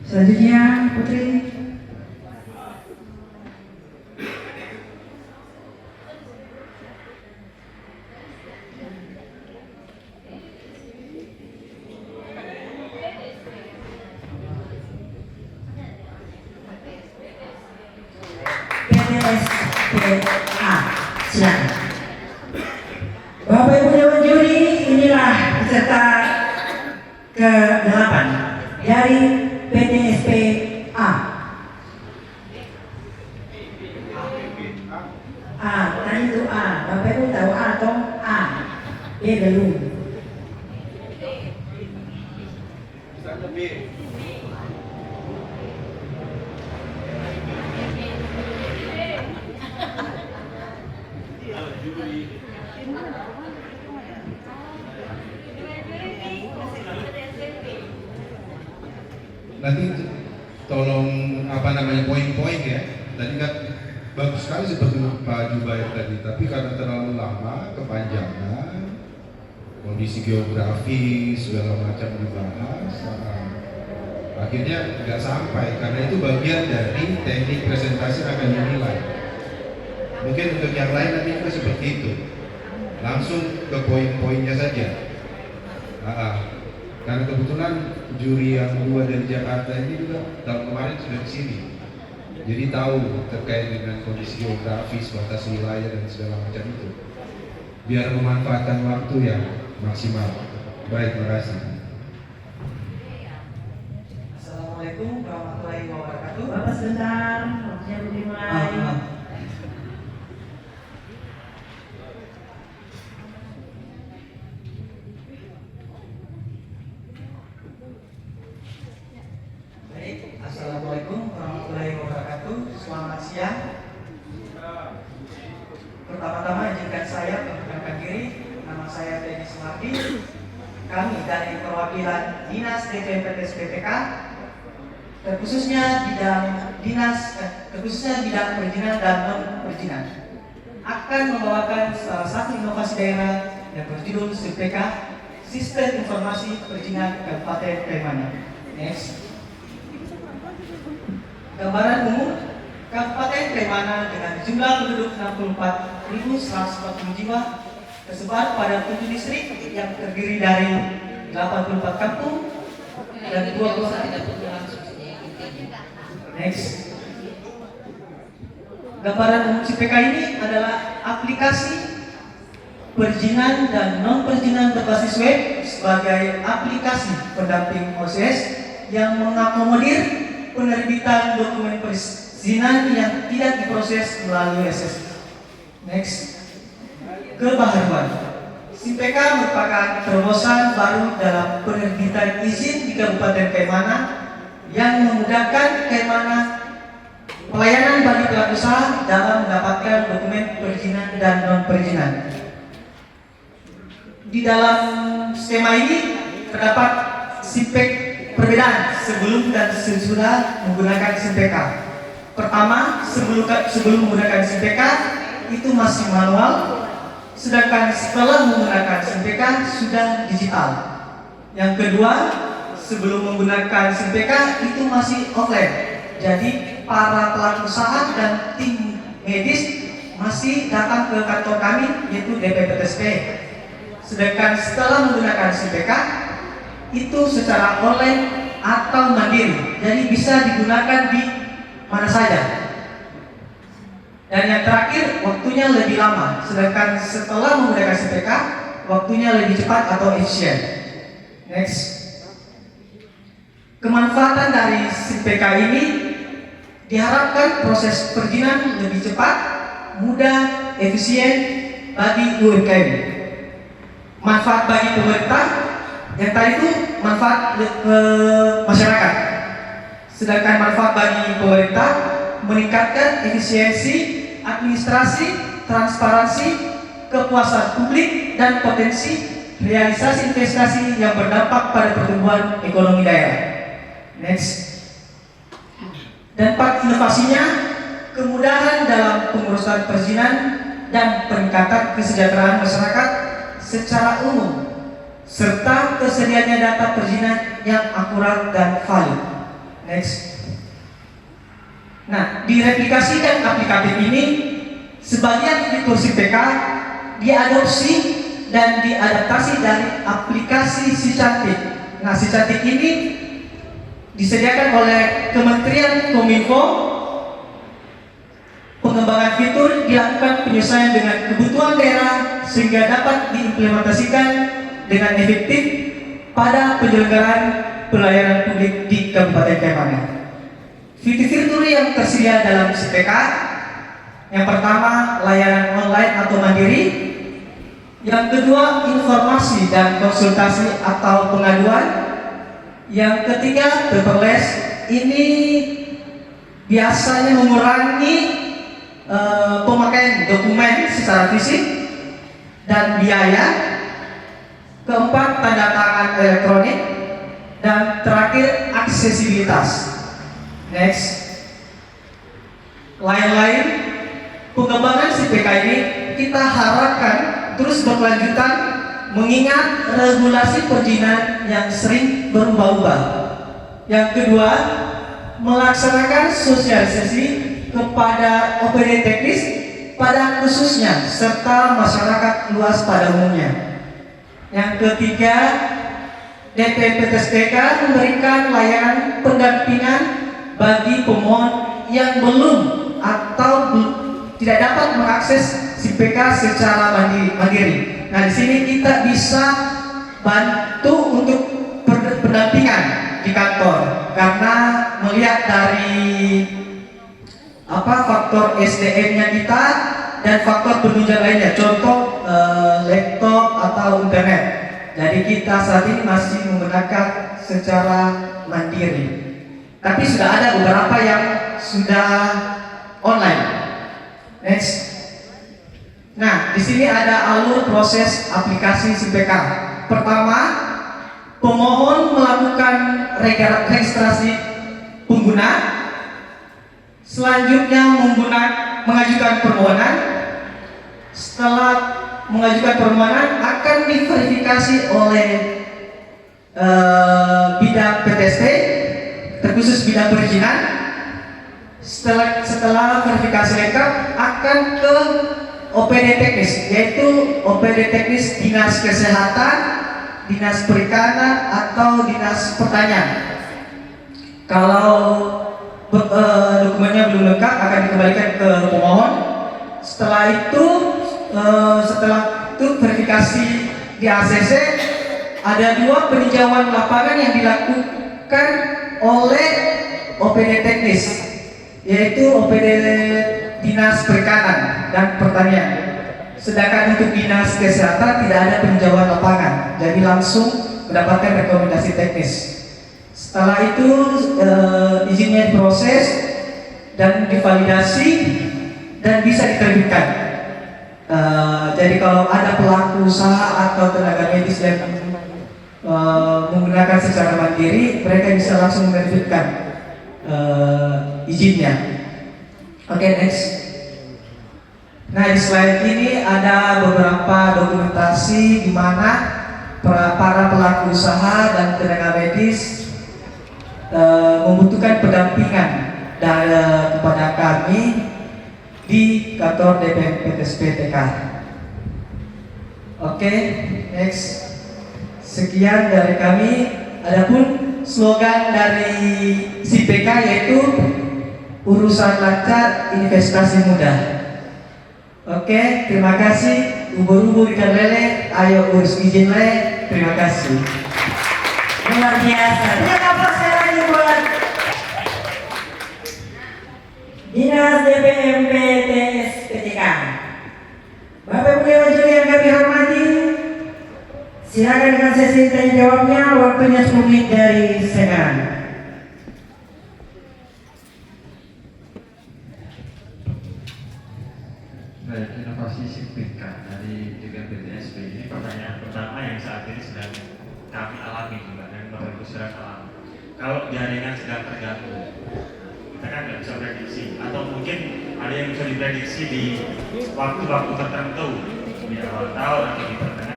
Selanjutnya Putri. PDSPA, silakan. Bapak Ibu Dewan Juri, inilah peserta ke-8 dari PDSPA. A, tadi itu A. Bapak Ibu tahu A atau A? B belum. Nanti tolong poin-poin ya. Tadi kan bagus sekali seperti Pak Jubair tadi, tapi karena terlalu lama, kepanjangan, kondisi geografi segala macam dibahas, akhirnya nggak sampai. Karena itu bagian dari teknik presentasi akan dinilai. Mungkin untuk yang lain nanti juga seperti itu. Langsung ke poin-poinnya saja. Karena kebetulan juri yang 2 dari Jakarta ini juga tahun kemarin sudah di sini, jadi tahu terkait dengan kondisi geografis, batas wilayah dan segala macam itu. Biar memanfaatkan waktu yang maksimal. Baik, terima kasih. Assalamualaikum warahmatullahi wabarakatuh. Bapak sebentar, waktunya belum dimulai. Assalamualaikum warahmatullahi wabarakatuh. Selamat siang. Pertama-tama izinkan saya memperkenalkan diri. Nama saya Teddy Sumardi. Kami dari perwakilan Dinas DPPTS PPK, terkhususnya bidang perizinan dan non perizinan, akan membawakan salah satu inovasi daerah yang berjudul SIPK, Sistem Informasi Perizinan Kabupaten Tabanan. Next. Gambaran umum Kabupaten Tabanan dengan jumlah penduduk 64.140 jiwa tersebar pada 7 distrik yang terdiri dari 84 kampung dan 21. Next. Gambaran umum CPK ini adalah aplikasi perizinan dan non perizinan berbasis web sebagai aplikasi pendamping OCS yang mengakomodir penerbitan dokumen perizinan yang tidak diproses melalui SSI. Next. Kebaharuan. SIPK merupakan terobosan baru dalam penerbitan izin di Kabupaten Tabanan yang memudahkan Tabanan pelayanan bagi pelaku usaha dalam mendapatkan dokumen perizinan dan non perizinan. Di dalam skema ini terdapat perbedaan sebelum dan sesudah menggunakan SIPK. Pertama, sebelum menggunakan SIPK itu masih manual, sedangkan setelah menggunakan SIPK sudah digital. Yang kedua, sebelum menggunakan SIPK itu masih offline. Jadi para pelaku usaha dan tim medis masih datang ke kantor kami yaitu DPPTSP. Sedangkan setelah menggunakan SIPK itu secara online atau mandiri, jadi bisa digunakan di mana saja. Dan yang terakhir, waktunya lebih lama, sedangkan setelah menggunakan SIPK waktunya lebih cepat atau efisien. Next. Kemanfaatan dari SIPK ini diharapkan proses perizinan lebih cepat, mudah, efisien bagi UMKM. Manfaat bagi pemerintah yang tadi itu manfaat masyarakat, sedangkan manfaat bagi pemerintah meningkatkan efisiensi administrasi, transparansi, kepuasan publik, dan potensi realisasi investasi yang berdampak pada pertumbuhan ekonomi daerah. Next. Dampak inovasinya, kemudahan dalam pengurusan perizinan dan peningkatan kesejahteraan masyarakat secara umum, serta tersedianya data perizinan yang akurat dan valid. Next. Nah, di replikasi dan aplikatif ini, sebagian fitur SIPK diadopsi dan diadaptasi dari aplikasi Si Cantik. Nah, Si Cantik ini disediakan oleh Kementerian Kominfo. Pengembangan fitur dilakukan penyesuaian dengan kebutuhan daerah sehingga dapat diimplementasikan dengan efektif pada penyelenggaraan pelayanan publik di Kabupaten Kemana. Fitur-fitur yang tersedia dalam SIPK, yang pertama layanan online atau mandiri, yang kedua informasi dan konsultasi atau pengaduan, yang ketiga paperless. Ini biasanya mengurangi pemakaian dokumen secara fisik dan biaya. Keempat, tanda tangan elektronik. Dan terakhir, aksesibilitas. Next. Lain-lain, pengembangan SIPK ini kita harapkan terus berkelanjutan mengingat regulasi perizinan yang sering berubah-ubah. Yang kedua, melaksanakan sosialisasi kepada OPD teknis pada khususnya serta masyarakat luas pada umumnya. Yang ketiga, DPPTSPK memberikan layanan pendampingan bagi pemohon yang belum atau tidak dapat mengakses SIPK secara mandiri. Nah, di sini kita bisa bantu untuk pendampingan di kantor karena melihat dari faktor SDM-nya kita dan faktor penunjang lainnya, contoh laptop atau internet. Jadi kita saat ini masih menggunakan secara mandiri, tapi sudah ada beberapa yang sudah online. Next. Nah, di sini ada alur proses aplikasi SIPK. Pertama, pemohon melakukan registrasi pengguna. Selanjutnya mengajukan permohonan. Setelah mengajukan permohonan akan diverifikasi oleh bidang PTSP, terkhusus bidang perizinan. Setelah verifikasi lengkap akan ke OPD teknis, yaitu OPD teknis Dinas Kesehatan, Dinas Perikanan atau Dinas Pertanian. Kalau dokumennya belum lengkap akan dikembalikan ke pemohon. Setelah itu verifikasi di ACC, ada 2 peninjauan lapangan yang dilakukan oleh OPD teknis, yaitu OPD Dinas Perikanan dan Pertanian. Sedangkan untuk Dinas Kesehatan tidak ada peninjauan lapangan, jadi langsung mendapatkan rekomendasi teknis. Setelah itu izinnya diproses dan divalidasi dan bisa diterbitkan. Jadi kalau ada pelaku usaha atau tenaga medis yang menggunakan secara mandiri, mereka bisa langsung menerbitkan izinnya. Oke, next. Nah, di slide ini ada beberapa dokumentasi di mana para pelaku usaha dan tenaga medis membutuhkan pendampingan kepada kami di kantor DPPTSP TK. Oke, next. Sekian dari kami. Adapun slogan dari SIPK yaitu urusan lancar, investasi mudah. Oke, terima kasih. Ubur-ubur ikan lele, ayo urus izin le. Terima kasih. Luar biasa. Lihat apa saya lagi buat Dinas DPMP TSPTK. Bapak Ibu Dewan Juri yang kami hormati, silakan dengan sesi tanya jawabnya, waktunya 10 menit dari sekarang. Baik, inovasi signifikan dari DPPTSP ini pertanyaan pertama yang saat ini sedang kami alami juga dan Bapak Ibu sedang alami. Kalau jaringan sedang terganggu, kita kan nggak bisa prediksi, atau mungkin ada yang bisa diprediksi di waktu-waktu tertentu di awal tahun atau di